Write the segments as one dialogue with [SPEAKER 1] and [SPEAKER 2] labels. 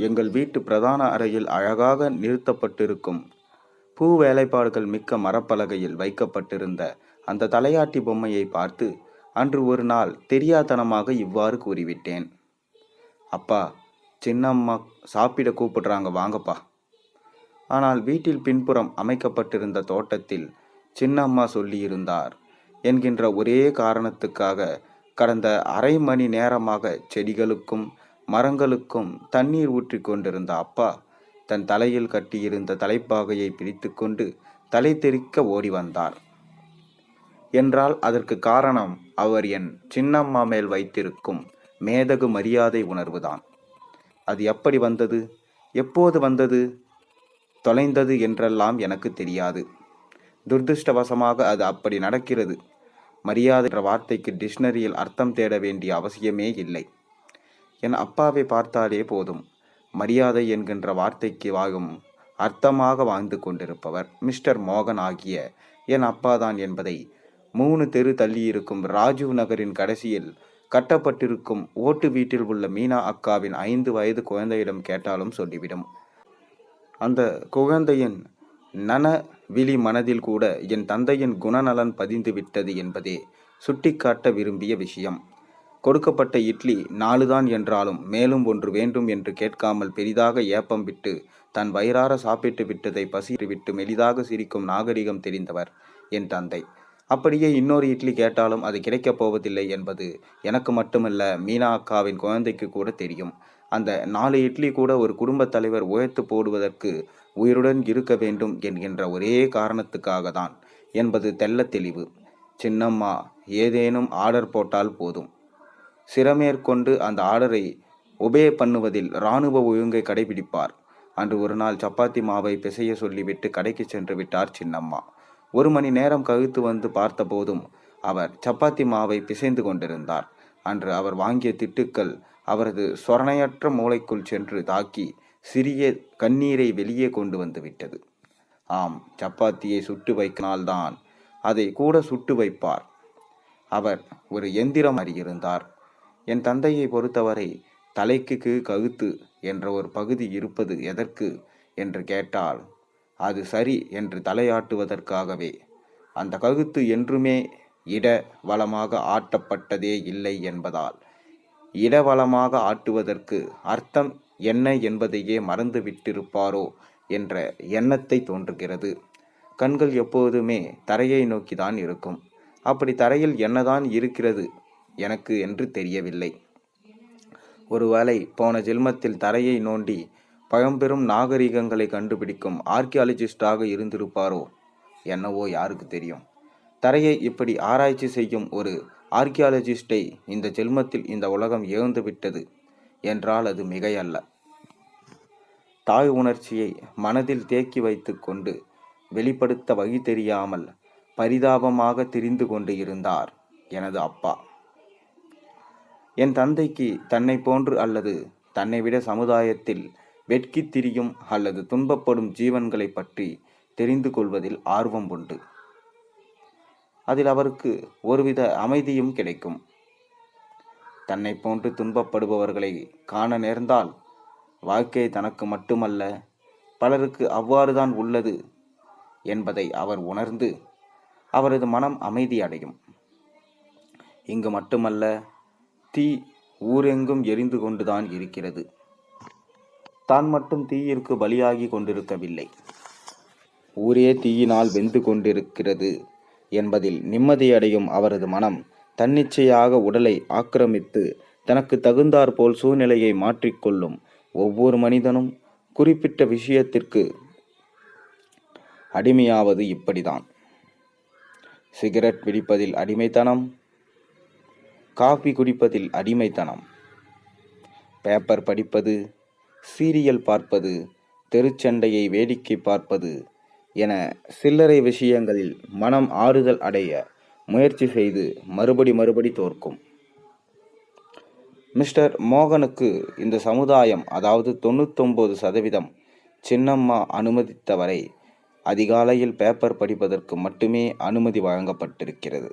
[SPEAKER 1] எங்கள் வீட்டு பிரதான அறையில் அழகாக நிறுத்தப்பட்டிருக்கும் பூ வேலைப்பாடுகள் மிக்க மரப்பலகையில் வைக்கப்பட்டிருந்த அந்த தலையாட்டி பொம்மையை பார்த்து அன்று ஒரு நாள் தெரியாதனமாக இவ்வாறு கூறிவிட்டேன். அப்பா, சின்னம்மா சாப்பிட கூப்பிடுறாங்க, வாங்கப்பா. ஆனால் வீட்டில் பின்புறம் அமைக்கப்பட்டிருந்த தோட்டத்தில் சின்னம்மா சொல்லியிருந்தார் என்கின்ற ஒரே காரணத்துக்காக கடந்த அரை மணி நேரமாக செடிகளுக்கும் மரங்களுக்கும் தண்ணீர் ஊற்றி கொண்டிருந்த அப்பா தன் தலையில் கட்டியிருந்த தலைப்பாகையை பிரித்து கொண்டு தலை தெறிக்க ஓடி வந்தார் என்றால் அதற்கு காரணம் அவர் என் சின்னம்மா மேல் வைத்திருக்கும் மேதகு மரியாதை உணர்வுதான். அது எப்படி வந்தது, எப்போது வந்தது, தொலைந்தது என்றெல்லாம் எனக்கு தெரியாது. துர்திருஷ்டவசமாக அது அப்படி நடக்கிறது. மரியாதை என்ற வார்த்தைக்கு டிக்ஷனரியில் அர்த்தம் தேட வேண்டிய அவசியமே இல்லை. என் அப்பாவை பார்த்தாலே போதும் மரியாதை என்கின்ற வார்த்தைக்கு வாகும் அர்த்தமாக வாழ்ந்து கொண்டிருப்பவர் மிஸ்டர் மோகன் ஆகிய என் அப்பாதான் என்பதை 3 தெரு தள்ளியிருக்கும் ராஜீவ் நகரின் கடைசியில் கட்டப்பட்டிருக்கும் ஓட்டு வீட்டில் உள்ள மீனா அக்காவின் 5 வயது குழந்தையிடம் கேட்டாலும் சொல்லிவிடும். அந்த குழந்தையின் விழி மனதில் கூட என் தந்தையின் குணநலன் பதிந்து விட்டது என்பதே சுட்டிக்காட்ட விரும்பிய விஷயம். கொடுக்கப்பட்ட இட்லி 4 தான் என்றாலும் மேலும் 1 வேண்டும் என்று கேட்காமல் பெரிதாக ஏப்பம் விட்டு தன் வயிறார சாப்பிட்டு விட்டதை பசிட்டு விட்டு மெலிதாக சிரிக்கும் நாகரிகம் தெரிந்தவர் என் தந்தை. அப்படியே இன்னொரு இட்லி கேட்டாலும் அது கிடைக்கப் போவதில்லை என்பது எனக்கு மட்டுமல்ல, மீனா அக்காவின் குழந்தைக்கு கூட தெரியும். அந்த 4 இட்லி கூட ஒரு குடும்பத் தலைவர் உயர்த்து போடுவதற்கு உயிருடன் இருக்க வேண்டும் என்கின்ற ஒரே காரணத்துக்காக தான் என்பது தெல்ல தெளிவு. சின்னம்மா ஏதேனும் ஆர்டர் போட்டால் போதும், சிரமேற்கொண்டு அந்த ஆர்டரை ஒபே பண்ணுவதில் இராணுவ ஒழுங்கை கடைபிடிப்பார். அன்று ஒரு நாள் சப்பாத்தி மாவை பிசைய சொல்லிவிட்டு கடைக்கு சென்று விட்டார் சின்னம்மா. 1 மணி நேரம் கழித்து வந்து பார்த்த போதும் அவர் சப்பாத்தி மாவை பிசைந்து கொண்டிருந்தார். அன்று அவர் வாங்கிய திட்டுக்கள் அவரது சொரணையற்ற மூளைக்குள் சென்று தாக்கி சிறிய கண்ணீரை வெளியே கொண்டு வந்து விட்டது. ஆம், சப்பாத்தியை சுட்டு வைக்கினால்தான் அதை கூட சுட்டு வைப்பார். அவர் ஒரு எந்திரம் அறியிருந்தார். என் தந்தையை பொறுத்தவரை தலைக்கு கழுத்து என்ற ஒரு பகுதி இருப்பது எதற்கு என்று கேட்டால் அது சரி என்று தலையாட்டுவதற்காகவே. அந்த கழுத்து என்றுமே இட வளமாக ஆட்டப்பட்டதே இல்லை என்பதால் இடவளமாக ஆட்டுவதற்கு அர்த்தம் என்ன என்பதையே மறந்து விட்டிருப்பாரோ என்ற எண்ணத்தை தோன்றுகிறது. கண்கள் எப்போதுமே தரையை நோக்கிதான் இருக்கும். அப்படி தரையில் என்னதான் இருக்கிறது எனக்கு என்று தெரியவில்லை. ஒருவேளை போன ஜென்மத்தில் தரையை நோண்டி பழம்பெரும் நாகரிகங்களை கண்டுபிடிக்கும் ஆர்கியாலஜிஸ்டாக இருந்திருப்பாரோ என்னவோ, யாருக்கு தெரியும். தரையை இப்படி ஆராய்ச்சி செய்யும் ஒரு ஆர்கியாலஜிஸ்டை இந்த ஜென்மத்தில் இந்த உலகம் இழந்து விட்டது என்றால் அது மிகையல்ல. தாய் உணர்ச்சியை மனதில் தேக்கி வைத்து கொண்டு வெளிப்படுத்த வழி தெரியாமல் பரிதாபமாக திரிந்து கொண்டு இருந்தார் எனது அப்பா. என் தந்தைக்கு தன்னை போன்று அல்லது தன்னை விட சமுதாயத்தில் வெட்கி திரியும் அல்லது துன்பப்படும் ஜீவன்களை பற்றி தெரிந்து கொள்வதில் ஆர்வம் உண்டு. அதில் அவருக்கு ஒருவித அமைதியும் கிடைக்கும். தன்னை போன்று துன்பப்படுபவர்களை காண நேர்ந்தால் வாழ்க்கை தனக்கு மட்டுமல்ல பலருக்கு அவ்வாறுதான் உள்ளது என்பதை அவர் உணர்ந்து அவரது மனம் அமைதி அடையும். இங்கு மட்டுமல்ல, தீ ஊரெங்கும் எரிந்து கொண்டுதான் இருக்கிறது. தான் மட்டும் தீயிற்கு பலியாகி கொண்டிருக்கவில்லை, ஊரே தீயினால் வெந்து கொண்டிருக்கிறது என்பதில் நிம்மதியடையும் அவரது மனம் தன்னிச்சையாக உடலை ஆக்கிரமித்து தனக்கு தகுந்தாற்போல் சூழ்நிலையை மாற்றிக்கொள்ளும். ஒவ்வொரு மனிதனும் குறிப்பிட்ட விஷயத்திற்கு அடிமையாவது இப்படிதான். சிகரெட் பிடிப்பதில் அடிமைத்தனம், காபி குடிப்பதில் அடிமைத்தனம், பேப்பர் படிப்பது, சீரியல் பார்ப்பது, தெருச்சண்டையை வேடிக்கை பார்ப்பது என சில்லறை விஷயங்களில் மனம் ஆறுதல் அடைய முயற்சி செய்து மறுபடி தோற்கும். மிஸ்டர் மோகனுக்கு இந்த சமுதாயம், அதாவது 99% சின்னம்மா அனுமதித்தவரை அதிகாலையில் பேப்பர் படிப்பதற்கு மட்டுமே அனுமதி வழங்கப்பட்டிருக்கிறது.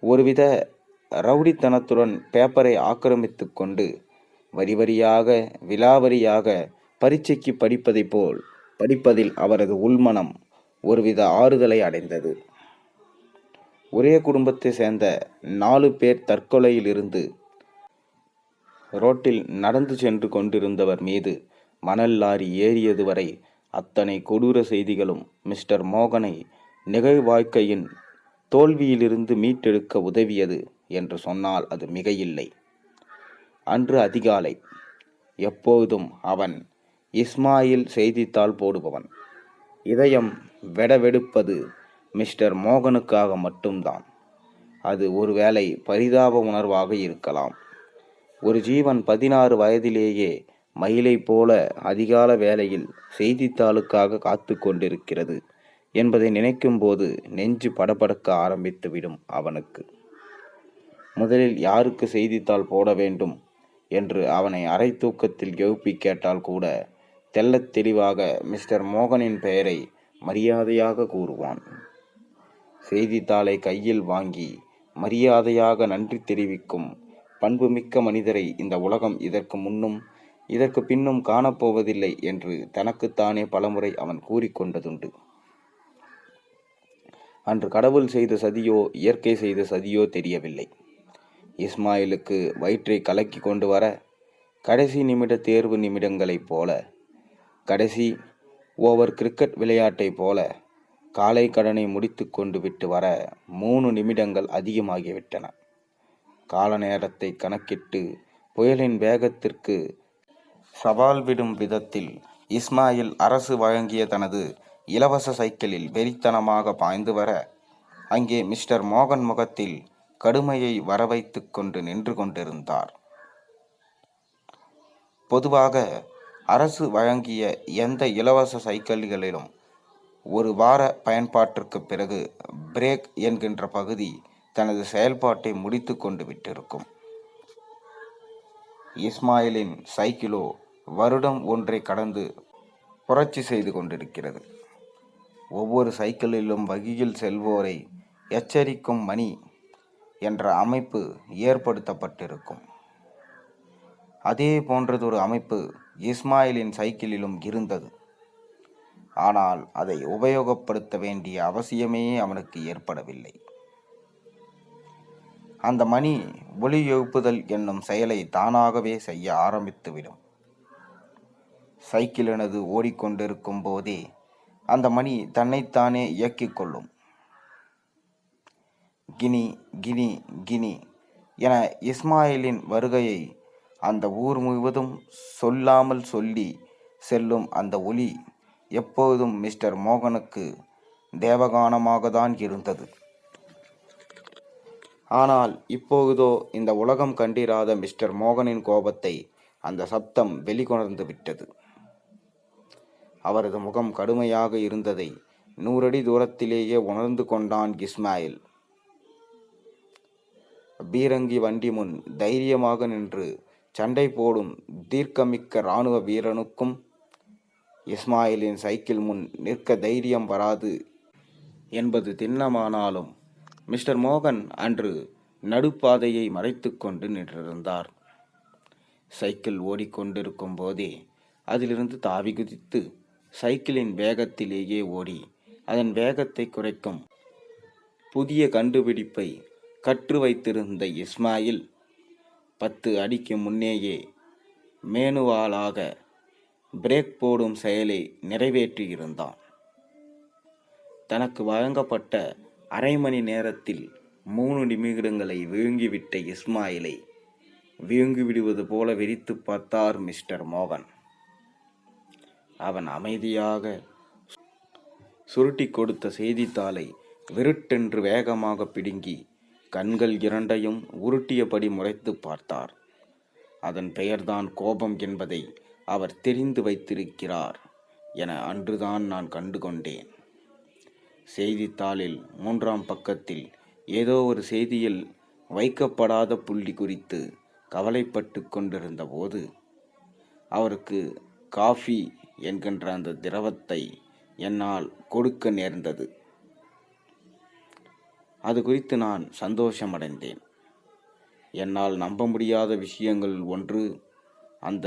[SPEAKER 1] ஒருவித ரவுடித்தனத்துடன் பேப்பரை ஆக்கிரமித்து கொண்டு வரி வரியாக விலாவரியாக பரீட்சைக்கு படிப்பதைப் போல் படிப்பதில் அவரது உள்மனம் ஒருவித ஆறுதலை அடைந்தது. ஒரே குடும்பத்தை சேர்ந்த 4 பேர் தற்கொலையிலிருந்து ரோட்டில் நடந்து சென்று கொண்டிருந்தவர் மீது மணல் லாரி ஏறியது வரை அத்தனை கொடூர செய்திகளும் மிஸ்டர் மோகனை நிகழ்வாழ்க்கையின் தோல்வியிலிருந்து மீட்டெடுக்க உதவியது என்று சொன்னால் அது மிகையில்லை. அன்று அதிகாலை எப்போதும் அவன் இஸ்மாயில் செய்தித்தாள் போடுபவன். இதயம் வெடவெடுப்பது மிஸ்டர் மோகனுக்காக மட்டும்தான். அது ஒருவேளை பரிதாப உணர்வாக இருக்கலாம். ஒரு ஜீவன் 16 வயதிலேயே மயிலை போல அதிகால வேளையில் செய்தித்தாளுக்காக காத்து கொண்டிருக்கிறது என்பதை நினைக்கும்போது நெஞ்சு படபடக்க ஆரம்பித்துவிடும் அவனுக்கு. முதலில் யாருக்கு செய்தித்தாள் போட வேண்டும் என்று அவனை அரை தூக்கத்தில் எழுப்பி கேட்டால் கூட தெள்ளத் தெளிவாக மிஸ்டர் மோகனின் பெயரை மரியாதையாக கூறுவான். செய்தித்தாளை கையில் வாங்கி மரியாதையாக நன்றி தெரிவிக்கும் பண்புமிக்க மனிதரை இந்த உலகம் இதற்கு முன்னும் இதற்கு பின்னும் காணப்போவதில்லை என்று தனக்குத்தானே பலமுறை அவன் கூறிக்கொண்டதுண்டு. அன்று கடவுள் செய்த சதியோ இயற்கை செய்த சதியோ தெரியவில்லை. இஸ்மாயிலுக்கு வயிற்றை கலக்கி கொண்டு வர கடைசி நிமிட தேர்வு நிமிடங்களைப் போல, கடைசி ஓவர் கிரிக்கெட் விளையாட்டைப் போல காலை கடனை முடித்து கொண்டு விட்டு வர 3 நிமிடங்கள் அதிகமாகிவிட்டன. கால நேரத்தை கணக்கிட்டு புயலின் வேகத்திற்கு சவால் விடும் விதத்தில் இஸ்மாயில் அரசு வழங்கிய தனது இலவச சைக்கிளில் வெறித்தனமாக பாய்ந்து வர, அங்கே மிஸ்டர் மோகன் முகத்தில் கடுமையை வரவைத்து கொண்டு நின்று கொண்டிருந்தார். பொதுவாக அரசு வழங்கிய எந்த இலவச சைக்கிள்களிலும் ஒரு வார பயன்பாட்டிற்கு பிறகு பிரேக் என்கின்ற பகுதி தனது செயல்பாட்டை முடித்து கொண்டு விட்டிருக்கும். இஸ்மாயிலின் சைக்கிளோ வருடம் ஒன்றை கடந்து புரட்சி செய்து கொண்டிருக்கிறது. ஒவ்வொரு சைக்கிளிலும் வழியில் செல்வோரை எச்சரிக்கும் மணி என்ற அமைப்பு ஏற்படுத்தப்பட்டிருக்கும். அதே போன்றதொரு அமைப்பு இஸ்மாயிலின் சைக்கிளிலும் இருந்தது. ஆனால் அதை உபயோகப்படுத்த வேண்டிய அவசியமே அவனுக்கு ஏற்படவில்லை. அந்த மணி ஒலி எழுப்புதல் என்னும் செயலை தானாகவே செய்ய ஆரம்பித்துவிடும். சைக்கிளினது ஓடிக்கொண்டிருக்கும் போதே அந்த மணி தன்னைத்தானே இயக்கிக் கொள்ளும். கினி கினி கினி என இஸ்மாயிலின் வருகையை அந்த ஊர் முழுவதும் சொல்லாமல் சொல்லி செல்லும் அந்த ஒலி எப்போதும் மிஸ்டர் மோகனுக்கு தேவகானமாக தான் இருந்தது. ஆனால் இப்பொழுதோ இந்த உலகம் கண்டிராத மிஸ்டர் மோகனின் கோபத்தை அந்த சப்தம் வெளிக்கொணர்ந்து விட்டது. அவரது முகம் கடுமையாக இருந்ததை 100 அடி தூரத்திலேயே உணர்ந்து கொண்டான் இஸ்மாயில். பீரங்கி வண்டி முன் தைரியமாக நின்று சண்டை போடும் தீர்க்கமிக்க இராணுவ வீரனுக்கும் இஸ்மாயிலின் சைக்கிள் முன் நிற்க தைரியம் வராது என்பது திண்ணமானாலும் மிஸ்டர் மோகன் அன்று நடுப்பாதையை மறைத்து கொண்டு நின்றிருந்தார். சைக்கிள் ஓடிக்கொண்டிருக்கும் போதே அதிலிருந்து தாவி குதித்து சைக்கிளின் வேகத்திலேயே ஓடி அதன் வேகத்தை குறைக்கும் புதிய கண்டுபிடிப்பை கற்று வைத்திருந்த இஸ்மாயில் 10 அடிக்கு முன்னேயே மேனுவாலாக பிரேக் போடும் செயலை நிறைவேற்றியிருந்தான். தனக்கு வழங்கப்பட்ட அரை மணி நேரத்தில் 3 நிமிடங்களை விழுங்கிவிட்ட இஸ்மாயிலை விழுங்கிவிடுவது போல வெறித்து பார்த்தார் மிஸ்டர் மோகன். அவன் அமைதியாக சுருட்டி கொடுத்த செய்தித்தாளை விருட்டென்று வேகமாக பிடுங்கி கண்கள் இரண்டையும் உருட்டியபடி முறைத்து பார்த்தார். அதன் பெயர்தான் கோபம் என்பதை அவர் தெரிந்து வைத்திருக்கிறார் என அன்றுதான் நான் கண்டுகொண்டேன். செய்தித்தாளில் 3ஆம் பக்கத்தில் ஏதோ ஒரு செய்தியில் வைக்கப்படாத புள்ளி குறித்து கவலைப்பட்டு கொண்டிருந்த போது அவருக்கு காஃபி என்கின்ற அந்த திரவத்தை என்னால் கொடுக்க நேர்ந்தது. அது குறித்து நான் சந்தோஷமடைந்தேன். என்னால் நம்ப முடியாத விஷயங்கள் ஒன்று, அந்த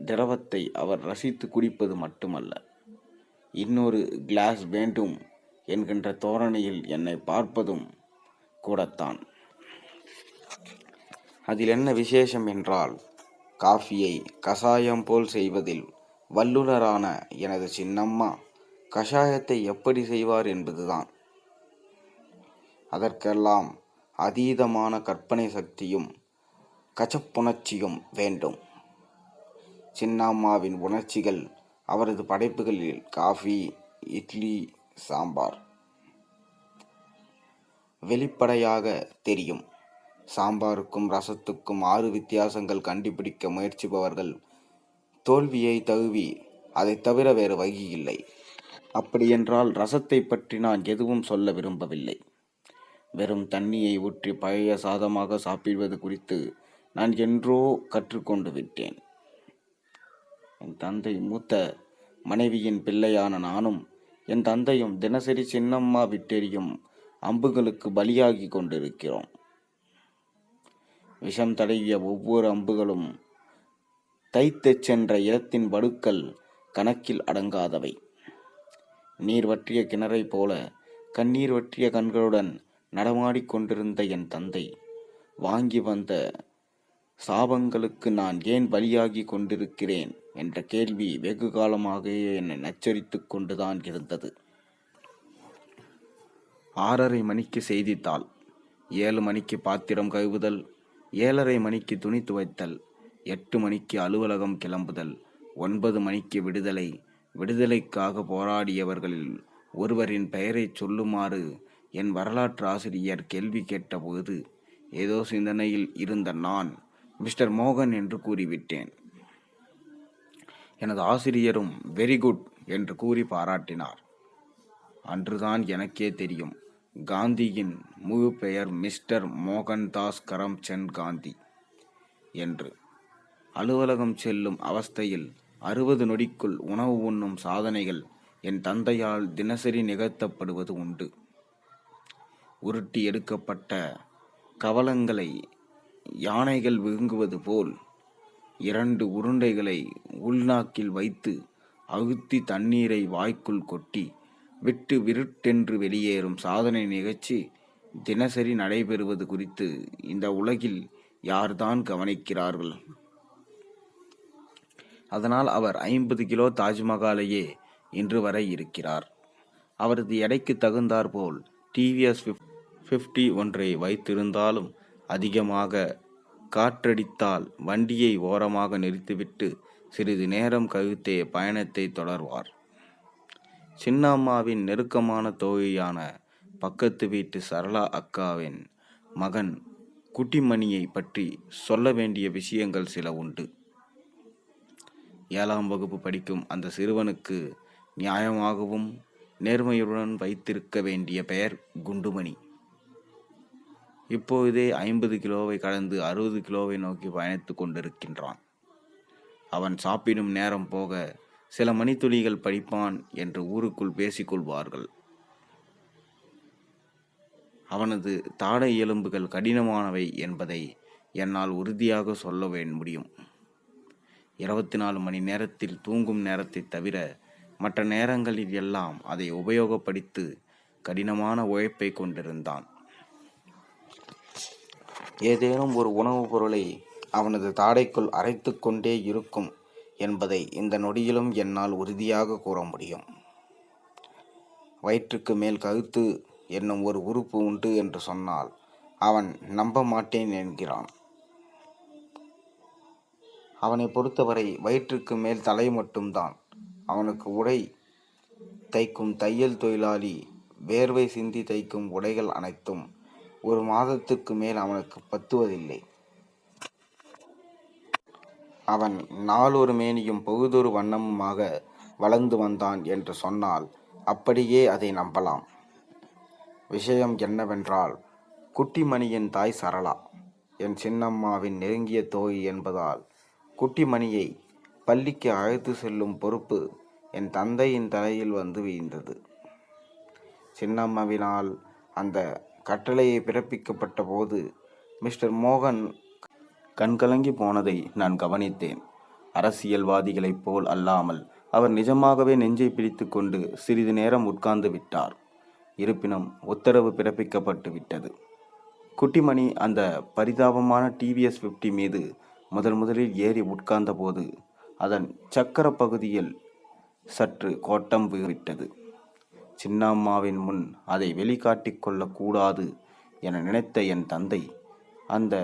[SPEAKER 1] திரவத்தை அவர் ரசித்து குடிப்பது மட்டுமல்ல, இன்னொரு கிளாஸ் வேண்டும் என்கின்ற தோரணையில் என்னை பார்ப்பதும் கூடத்தான். அதில் என்ன விசேஷம் என்றால், காஃபியை கசாயம் போல் செய்வதில் வல்லுனரான எனது சின்னம்மா கஷாயத்தை எப்படி செய்வார் என்பதுதான். அதற்கெல்லாம் அதீதமான கற்பனை சக்தியும் கச்சப்புணர்ச்சியும் வேண்டும். சின்னம்மாவின் உணர்ச்சிகள் அவரது படைப்புகளில் காஃபி, இட்லி, சாம்பார் வெளிப்படையாக தெரியும். சாம்பாருக்கும் ரசத்துக்கும் 6 வித்தியாசங்கள் கண்டுபிடிக்க முயற்சிப்பவர்கள் தோல்வியை தழுவி அதை தவிர வேறு வழி இல்லை. அப்படியென்றால் ரசத்தை பற்றி நான் எதுவும் சொல்ல விரும்பவில்லை. வெறும் தண்ணியை ஊற்றி பழைய சாதமாக சாப்பிடுவது குறித்து நான் என்றோ கற்றுக்கொண்டு விட்டேன். என் தந்தை மூத்த மனைவியின் பிள்ளையான நானும் என் தந்தையும் தினசரி சின்னம்மா விட்டெறியும் அம்புகளுக்கு பலியாகி கொண்டிருக்கிறோம். விஷம் தடவிய ஒவ்வொரு அம்புகளும் தைத்துச் சென்ற இடத்தின் வடுக்கள் கணக்கில் அடங்காதவை. நீர் வற்றிய கிணறை போல கண்ணீர் வற்றிய கண்களுடன் நடமாடிக்கொண்டிருந்த என் தந்தை வாங்கி வந்த சாபங்களுக்கு நான் ஏன் பலியாகி கொண்டிருக்கிறேன் என்ற கேள்வி வெகு காலமாக என்னை நச்சரித்து கொண்டுதான் இருந்தது. 6:30 மணிக்கு செய்தித்தாள், 7 மணிக்கு பாத்திரம் கழுவுதல், 7:30 மணிக்கு துணி துவைத்தல், 8 மணிக்கு அலுவலகம் கிளம்புதல், 9 மணிக்கு விடுதலை. விடுதலைக்காக போராடியவர்களில் ஒருவரின் பெயரை சொல்லுமாறு என் வரலாற்று ஆசிரியர் கேள்வி கேட்டபோது ஏதோ சிந்தனையில் இருந்த நான் மிஸ்டர் மோகன் என்று கூறிவிட்டேன். எனது ஆசிரியரும் வெரி குட் என்று கூறி பாராட்டினார். அன்றுதான் எனக்கே தெரியும், காந்தியின் முழு பெயர் மிஸ்டர் மோகன்தாஸ் கரம்சந்த் காந்தி என்று. அலுவலகம் செல்லும் அவஸ்தையில் 60 நொடிக்குள் உணவு உண்ணும் சாதனைகள் என் தந்தையால் தினசரி நிகழ்த்தப்படுவது உண்டு. உருட்டி எடுக்கப்பட்ட கவளங்களை யானைகள் விழுங்குவது போல் 2 உருண்டைகளை உள்நாக்கில் வைத்து அழுத்தி தண்ணீரை வாய்க்குள் கொட்டி விட்டு விருட்டென்று வெளியேறும் சாதனை நிகழ்ச்சி தினசரி நடைபெறுவது குறித்து இந்த உலகில் யார்தான் கவனிக்கிறார்கள்? அதனால் அவர் 50 கிலோ தாஜ்மஹாலையே இன்று வரை இருக்கிறார். அவரது எடைக்கு தகுந்தாற்போல் டிவிஎஸ் 50 ஒன்றை வைத்திருந்தாலும் அதிகமாக காற்றடித்தால் வண்டியை ஓரமாக நிறுத்திவிட்டு சிறிது நேரம் கழித்தே பயணத்தை தொடர்வார். சின்னம்மாவின் நெருக்கமான தோழியான பக்கத்து வீட்டு சரளா அக்காவின் மகன் குட்டிமணியை பற்றி சொல்ல வேண்டிய விஷயங்கள் சில உண்டு. 7ஆம் வகுப்பு படிக்கும் அந்த சிறுவனுக்கு நியாயமாகவும் நேர்மையுடன் வைத்திருக்க வேண்டிய பெயர் குண்டுமணி. இப்போதே 50 கிலோவை கடந்து 60 கிலோவை நோக்கி பயணித்து கொண்டிருக்கின்றான். அவன் சாப்பிடும் நேரம் போக சில மணித்துளிகள் படிப்பான் என்று ஊருக்குள் பேசிக்கொள்வார்கள். அவனது தாடை எலும்புகள் கடினமானவை என்பதை என்னால் உறுதியாக சொல்ல முடியும். 24 மணி நேரத்தில் தூங்கும் நேரத்தை தவிர மற்ற நேரங்களில் எல்லாம் அதை உபயோகப்படுத்தி கடினமான உழைப்பை கொண்டிருந்தான். ஏதேனும் ஒரு உணவுப் பொருளை அவனது தாடைக்குள் அரைத்து கொண்டே இருக்கும் என்பதை இந்த நொடியிலும் என்னால் உறுதியாக கூற முடியும். வயிற்றுக்கு மேல் கழுத்து என்னும் ஒரு உறுப்பு உண்டு என்று சொன்னால் அவன் நம்ப மாட்டேன் என்கிறான். அவனை பொறுத்தவரை வயிற்றுக்கு மேல் தலை மட்டும்தான். அவனுக்கு உடை தைக்கும் தையல் தொழிலாளி வேர்வை சிந்தி தைக்கும் உடைகள் அனைத்தும் 1 மாதத்துக்கு மேல் அவனுக்கு பத்துவதில்லை. அவன் நாளொரு மேனியும் பொழுதொரு வண்ணமுமாக வளர்ந்து வந்தான் என்று சொன்னால் அப்படியே அதை நம்பலாம். விஷயம் என்னவென்றால், குட்டிமணியின் தாய் சரளா என் சின்னம்மாவின் நெருங்கிய தோழி என்பதால் குட்டிமணியை பள்ளிக்கு அழைத்து செல்லும் பொறுப்பு என் தந்தையின் தலையில் வந்து வீழ்ந்தது. சின்னம்மாவினால் அந்த கட்டளையை பிறப்பிக்கப்பட்ட போது மிஸ்டர் மோகன் கண்கலங்கி போனதை நான் கவனித்தேன். அரசியல்வாதிகளைப் போல் அல்லாமல் அவர் நிஜமாகவே நெஞ்சை பிடித்து கொண்டு சிறிது நேரம் உட்கார்ந்து விட்டார். இருப்பினும் உத்தரவு பிறப்பிக்கப்பட்டு விட்டது. குட்டிமணி அந்த பரிதாபமான டிவிஎஸ் 50 மீது முதலில் ஏறி உட்கார்ந்த போது அதன் சக்கர பகுதியில் சற்று கோட்டம் விட்டது. சின்னம்மாவின் முன் அதை வெளிக்காட்டிக் கொள்ளக்கூடாது என நினைத்த என் தந்தை அந்த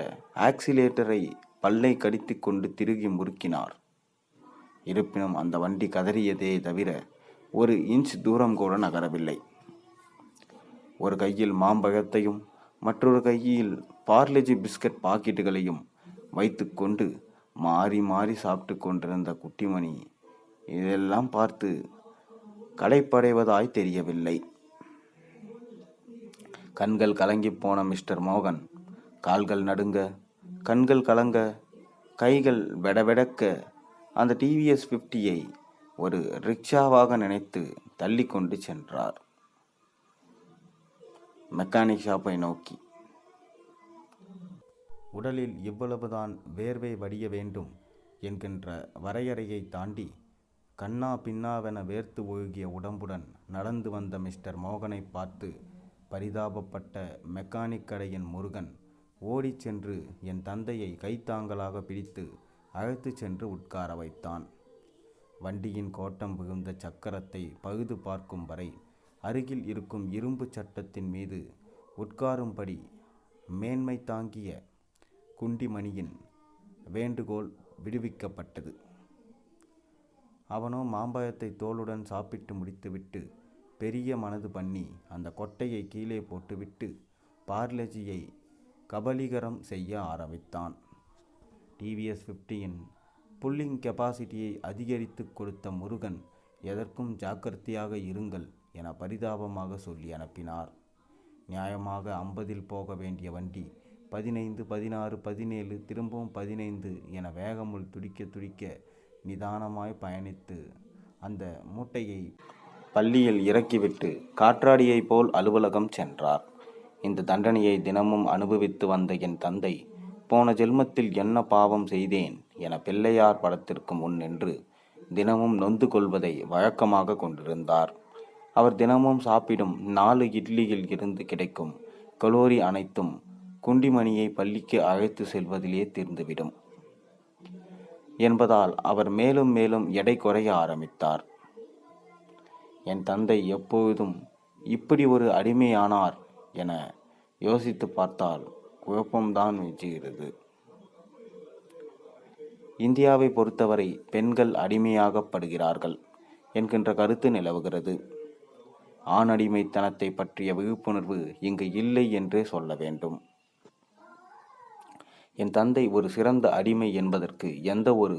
[SPEAKER 1] ஆக்சிலேட்டரை பல்லை கடித்து கொண்டு திருகி முறுக்கினார். இருப்பினும் அந்த வண்டி கதறியதே தவிர 1 இன்ச் தூரம் கூட நகரவில்லை. ஒரு கையில் மாம்பழத்தையும் மற்றொரு கையில் பார்லேஜி பிஸ்கட் பாக்கெட்டுகளையும் வைத்து கொண்டு மாறி மாறி சாப்பிட்டு கொண்டிருந்த குட்டிமணி இதெல்லாம் பார்த்து களைப்படைவதாய் தெரியவில்லை. கண்கள் கலங்கி போன மிஸ்டர் மோகன் கால்கள் நடுங்க, கண்கள் கலங்க, கைகள் வெடவெடக்க அந்த டிவிஎஸ் 50யை ஒரு ரிக்ஷாவாக நினைத்து தள்ளி கொண்டு சென்றார் மெக்கானிக் ஷாப்பை நோக்கி. உடலில் இவ்வளவுதான் வேர்வை வடிய வேண்டும் என்கின்ற வரையறையை தாண்டி கண்ணா பின்னாவென வேர்த்து ஒழுகிய உடம்புடன் நடந்து வந்த மிஸ்டர் மோகனை பார்த்து பரிதாபப்பட்ட மெக்கானிக் கடையின் முருகன் ஓடிச் சென்று என் தந்தையை கைத்தாங்கலாக பிடித்து அழைத்து சென்று உட்கார வைத்தான். வண்டியின் கோட்டம் விழுந்த சக்கரத்தை பழுது பார்க்கும் வரை அருகில் இருக்கும் இரும்பு சட்டத்தின் மீது உட்காரும்படி மேன்மை தாங்கிய குண்டிமணியின் வேண்டுகோள் விடுவிக்கப்பட்டது. அவனோ மாம்பழத்தை தோளுடன் சாப்பிட்டு முடித்துவிட்டு பெரிய மனது பண்ணி அந்த கொட்டையை கீழே போட்டுவிட்டு பார்லஜியை கபலீகரம் செய்ய ஆரம்பித்தான். டிவிஎஸ் 50யின் புல்லிங் கெப்பாசிட்டியை அதிகரித்து கொடுத்த முருகன் எதற்கும் ஜாக்கிரதையாக இருங்கள் என பரிதாபமாக சொல்லி அனுப்பினார். நியாயமாக 50இல் போக வேண்டிய வண்டி 15, 16, 17 திரும்பவும் 15 என வேகமுள் துடிக்க நிதானமாய் பயணித்து அந்த மூட்டையை பள்ளியில் இறக்கிவிட்டு காற்றாடியைப் போல் அலுவலகம் சென்றார். இந்த தண்டனையை தினமும் அனுபவித்து வந்த என் தந்தை போன ஜென்மத்தில் என்ன பாவம் செய்தேன் என பிள்ளையார் படத்திற்கு முன் நின்று தினமும் நொந்து கொள்வதை வழக்கமாக கொண்டிருந்தார். அவர் தினமும் சாப்பிடும் 4 இட்லியில் இருந்து கிடைக்கும் கலோரி அனைத்தும் குண்டிமணியை பள்ளிக்கு அழைத்து செல்வதிலே தீர்ந்துவிடும் என்பதால் அவர் மேலும் மேலும் எடை குறைய ஆரம்பித்தார். என் தந்தை எப்பொழுதும் இப்படி ஒரு அடிமையானார் என யோசித்து பார்த்தால் குழப்பம்தான் மிஞ்சுகிறது. இந்தியாவை பொறுத்தவரை பெண்கள் அடிமையாகப்படுகிறார்கள் என்கின்ற கருத்து நிலவுகிறது. ஆண் அடிமைத்தனத்தை பற்றிய விழிப்புணர்வு இங்கு இல்லை என்றே சொல்ல வேண்டும். என் தந்தை ஒரு சிறந்த அடிமை என்பதற்கு எந்த ஒரு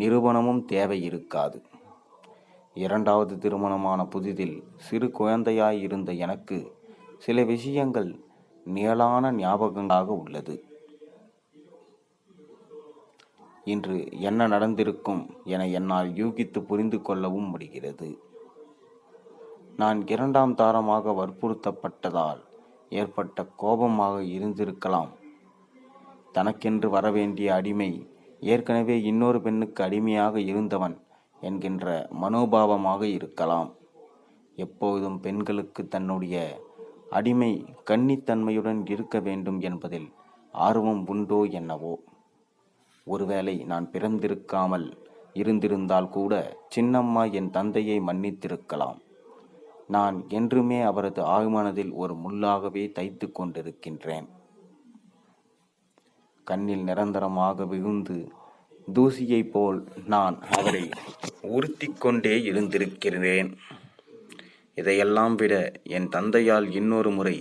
[SPEAKER 1] நிரூபணமும் தேவை இருக்காது. 2வது திருமணமான புதிதில் சிறு குழந்தையாய் இருந்த எனக்கு சில விஷயங்கள் நிழலான ஞாபகங்களாக உள்ளது. இன்று என்ன நடந்திருக்கும் என என்னால் யூகித்து புரிந்து கொள்ளவும் முடிகிறது. நான் 2ஆம் தாரமாக வற்புறுத்தப்பட்டதால் ஏற்பட்ட கோபமாக இருந்திருக்கலாம். தனக்கென்று வரவேண்டிய அடிமை ஏற்கனவே இன்னொரு பெண்ணுக்கு அடிமையாக இருந்தவன் என்கின்ற மனோபாவமாக இருக்கலாம். எப்போதும் பெண்களுக்கு தன்னுடைய அடிமை கன்னித்தன்மையுடன் இருக்க வேண்டும் என்பதில் ஆர்வம் உண்டோ என்னவோ. ஒருவேளை நான் பிறந்திருக்காமல் இருந்திருந்தால் கூட சின்னம்மா என் தந்தையை மன்னித்திருக்கலாம். நான் என்றுமே அவரது ஆழ்மனதில் ஒரு முள்ளாகவே தைத்து கொண்டிருக்கின்றேன். கண்ணில் நிரந்தரமாக விழுந்து தூசியைப் போல் நான் அவரை உறுத்தி கொண்டே இருந்திருக்கிறேன். இதையெல்லாம் விட என் தந்தையால் இன்னொரு முறை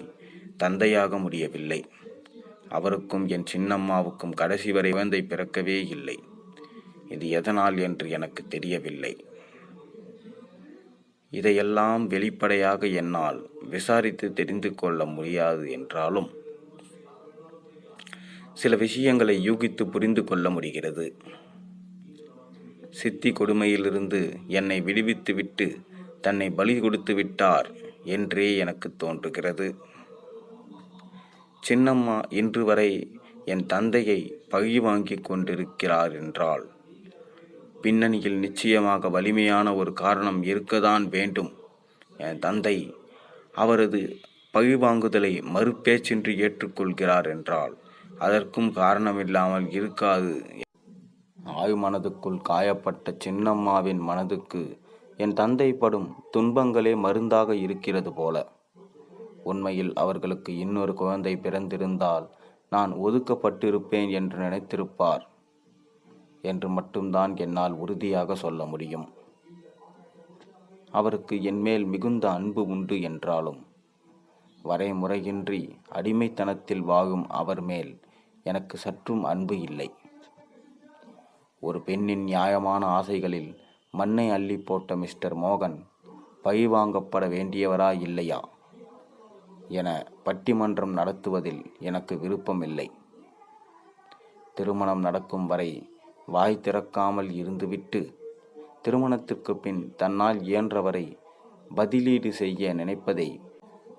[SPEAKER 1] தந்தையாக முடியவில்லை. அவருக்கும் என் சின்னம்மாவுக்கும் கடைசி வரை குழந்தை பிறக்கவே இல்லை. இது எதனால் என்று எனக்கு தெரியவில்லை. இதையெல்லாம் வெளிப்படையாக என்னால் விசாரித்து தெரிந்து கொள்ள முடியாது என்றாலும் சில விஷயங்களை யூகித்து புரிந்து கொள்ள முடிகிறது. சித்தி கொடுமையிலிருந்து என்னை விடுவித்துவிட்டு தன்னை பலி கொடுத்து விட்டார் என்றே எனக்கு தோன்றுகிறது. சின்னம்மா இன்று வரை என் தந்தையை பழி வாங்கி கொண்டிருக்கிறார் என்றால் பின்னணியில் நிச்சயமாக வலிமையான ஒரு காரணம் இருக்கத்தான் வேண்டும். என் தந்தை அவரது பழிவாங்குதலை மறுபேச்சின்றி ஏற்றுக்கொள்கிறார் என்றால் அதற்கும் காரணமில்லாமல் இருக்காது. ஆழ்மனதுக்குள் காயப்பட்ட சின்னம்மாவின் மனதுக்கு என் தந்தை படும் துன்பங்களே மருந்தாக இருக்கிறது போல. உண்மையில் அவர்களுக்கு இன்னொரு குழந்தை பிறந்திருந்தால் நான் ஒதுக்கப்பட்டிருப்பேன் என்று நினைத்திருப்பார் என்று மட்டும்தான் என்னால் உறுதியாக சொல்ல முடியும். அவருக்கு என்மேல் மிகுந்த அன்பு உண்டு என்றாலும் வரைமுறையின்றி அடிமைத்தனத்தில் வாழும் அவர் மேல் எனக்கு சற்றும் அன்பு இல்லை. ஒரு பெண்ணின் நியாயமான ஆசைகளில் மண்ணை அள்ளி போட்ட மிஸ்டர் மோகன் பழிவாங்கப்பட வேண்டியவரா இல்லையா என பட்டிமன்றம் நடத்துவதில் எனக்கு விருப்பமில்லை. திருமணம் நடக்கும் வரை வாய் திறக்காமல் இருந்துவிட்டு திருமணத்திற்கு பின் தன்னால் இயன்றவரை பதிலீடு செய்ய நினைப்பதை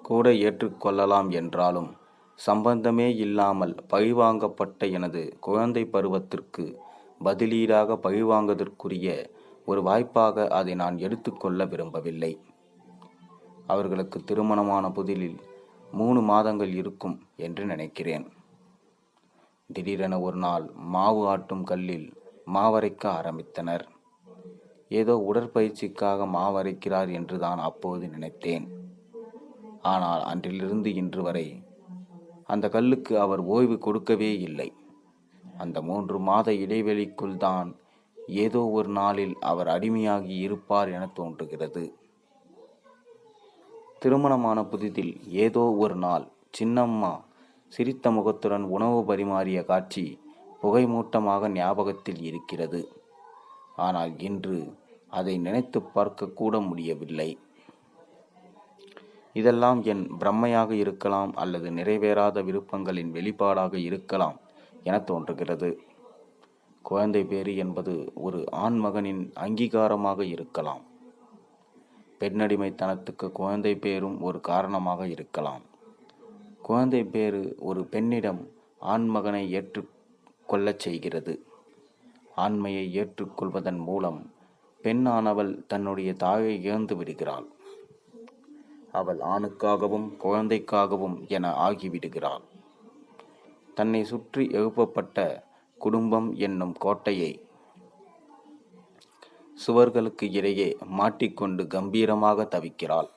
[SPEAKER 1] கூட ஏற்றுக்கொள்ளலாம் என்றாலும் சம்பந்தமே இல்லாமல் பழிவாங்கப்பட்ட எனது குழந்தை பருவத்திற்கு பதிலீடாக பழிவாங்குவதற்குரிய ஒரு வாய்ப்பாக அதை நான் எடுத்துக்கொள்ள விரும்பவில்லை. அவர்களுக்கு திருமணமான புதிலில் 3 மாதங்கள் இருக்கும் என்று நினைக்கிறேன். திடீரென ஒரு நாள் மாவு ஆட்டும் கல்லில் மாவரைக்க ஆரம்பித்தனர். ஏதோ உடற்பயிற்சிக்காக மாவரைக்கிறார் என்று தான் அப்போது நினைத்தேன். ஆனால் அன்றிலிருந்து இன்று வரை அந்த கல்லுக்கு அவர் ஓய்வு கொடுக்கவே இல்லை. அந்த 3 மாத இடைவெளிக்குள் தான் ஏதோ ஒரு நாளில் அவர் அடிமையாகி இருப்பார் என தோன்றுகிறது. திருமணமான புதிதில் ஏதோ ஒரு நாள் சின்னம்மா சிரித்த முகத்துடன் உணவு பரிமாறிய காட்சி புகைமூட்டமாக ஞாபகத்தில் இருக்கிறது. ஆனால் இன்று அதை நினைத்து பார்க்க கூட முடியவில்லை. இதெல்லாம் என் பிரம்மையாக இருக்கலாம் அல்லது நிறைவேறாத விருப்பங்களின் வெளிப்பாடாக இருக்கலாம் என தோன்றுகிறது. குழந்தை பேறு என்பது ஒரு ஆண்மகனின் அங்கீகாரமாக இருக்கலாம். பெண்ணடிமைத்தனத்துக்கு குழந்தை பேரும் ஒரு காரணமாக இருக்கலாம். குழந்தை பேறு ஒரு பெண்ணிடம் ஆண்மகனை ஏற்றுக்கொள்ளச் செய்கிறது. ஆண்மையை ஏற்றுக்கொள்வதன் மூலம் பெண்ணானவள் தன்னுடைய தாயை இழந்து விடுகிறாள். அவள் ஆணுக்காகவும் குழந்தைக்காகவும் என ஆகிவிடுகிறாள். தன்னை சுற்றி எழுப்பப்பட்ட குடும்பம் என்னும் கோட்டையை சுவர்களுக்கு இடையே மாட்டிக்கொண்டு கம்பீரமாக தவிக்கிறாள்.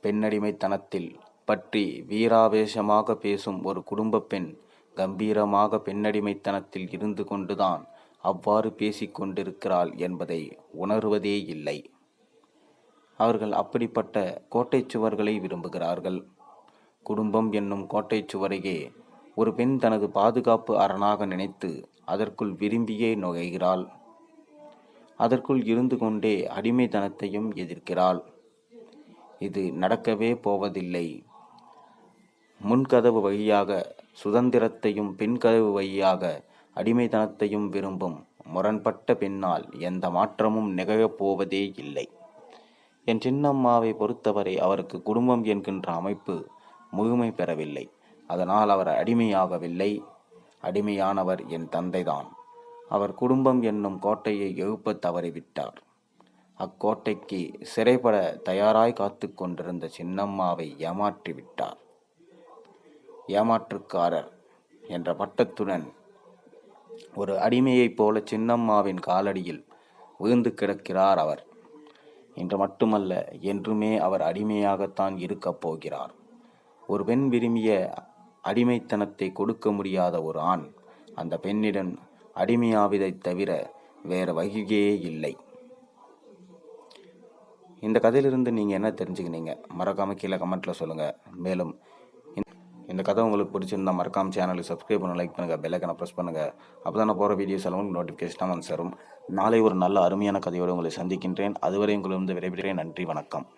[SPEAKER 1] பெண்ணடிமைத்தனத்தில் பற்றி வீராவேசமாக பேசும் ஒரு குடும்ப பெண் கம்பீரமாக பெண்ணடிமைத்தனத்தில் இருந்து கொண்டுதான் அவ்வாறு பேசிக்கொண்டிருக்கிறாள் என்பதை உணர்வதே இல்லை. அவர்கள் அப்படிப்பட்ட கோட்டை சுவர்களை விரும்புகிறார்கள். குடும்பம் என்னும் கோட்டை சுவரையே ஒரு பெண் தனது பாதுகாப்பு அரணாக நினைத்து அதற்குள் விரும்பியே நுழைகிறாள். அதற்குள் இருந்து கொண்டே அடிமைத்தனத்தையும் எதிர்க்கிறாள். இது நடக்கவே போவதில்லை. முன்கதவு வழியாக சுதந்திரத்தையும் பின்கதவு வழியாக அடிமைத்தனத்தையும் விரும்பும் முரண்பட்ட பெண்ணால் எந்த மாற்றமும் நிகழப்போவதே இல்லை. என் சின்னம்மாவை பொறுத்தவரை அவருக்கு குடும்பம் என்கின்ற அமைப்பு முழுமை பெறவில்லை. அதனால் அவர் அடிமையாகவில்லை. அடிமையானவர் என் தந்தைதான். அவர் குடும்பம் என்னும் கோட்டையை எழுப்ப தவறிவிட்டார். அக்கோட்டைக்கு சிறைப்பட தயாராய் காத்து கொண்டிருந்த சின்னம்மாவை ஏமாற்றிவிட்டார். ஏமாற்றுக்காரர் என்ற பட்டத்துடன் ஒரு அடிமையைப் போல சின்னம்மாவின் காலடியில் விழுந்து கிடக்கிறார் அவர். இன்று மட்டுமல்ல, என்றுமே அவர் அடிமையாகத்தான் இருக்கப் போகிறார். ஒரு பெண் விரும்பிய அடிமைத்தனத்தை கொடுக்க முடியாத ஒரு ஆண் அந்த பெண்ணிடம் அடிமையாவதை தவிர வேறு வழியே இல்லை. இந்த கதையிலிருந்து நீங்கள் என்ன தெரிஞ்சுக்கினீங்க? மறக்காமல் கீழே கமெண்ட்டில் சொல்லுங்கள். மேலும் இந்த கதை உங்களுக்கு பிடிச்சிருந்தால் மறக்காமல் சேனலுக்கு சப்ஸ்கிரைப் பண்ண, லைக் பண்ணுங்கள், பெல் ஐகானை ப்ரெஸ் பண்ணுங்கள். அப்போ தான் நான் போகிற வீடியோஸ் எல்லாம் உங்களுக்கு நோட்டிஃபிகேஷனாக வந்து சேரும். நாளை ஒரு நல்ல அருமையான கதையோடு உங்களை சந்திக்கின்றேன். அதுவரை உங்களிடம் விடைபெறுகிறேன். நன்றி, வணக்கம்.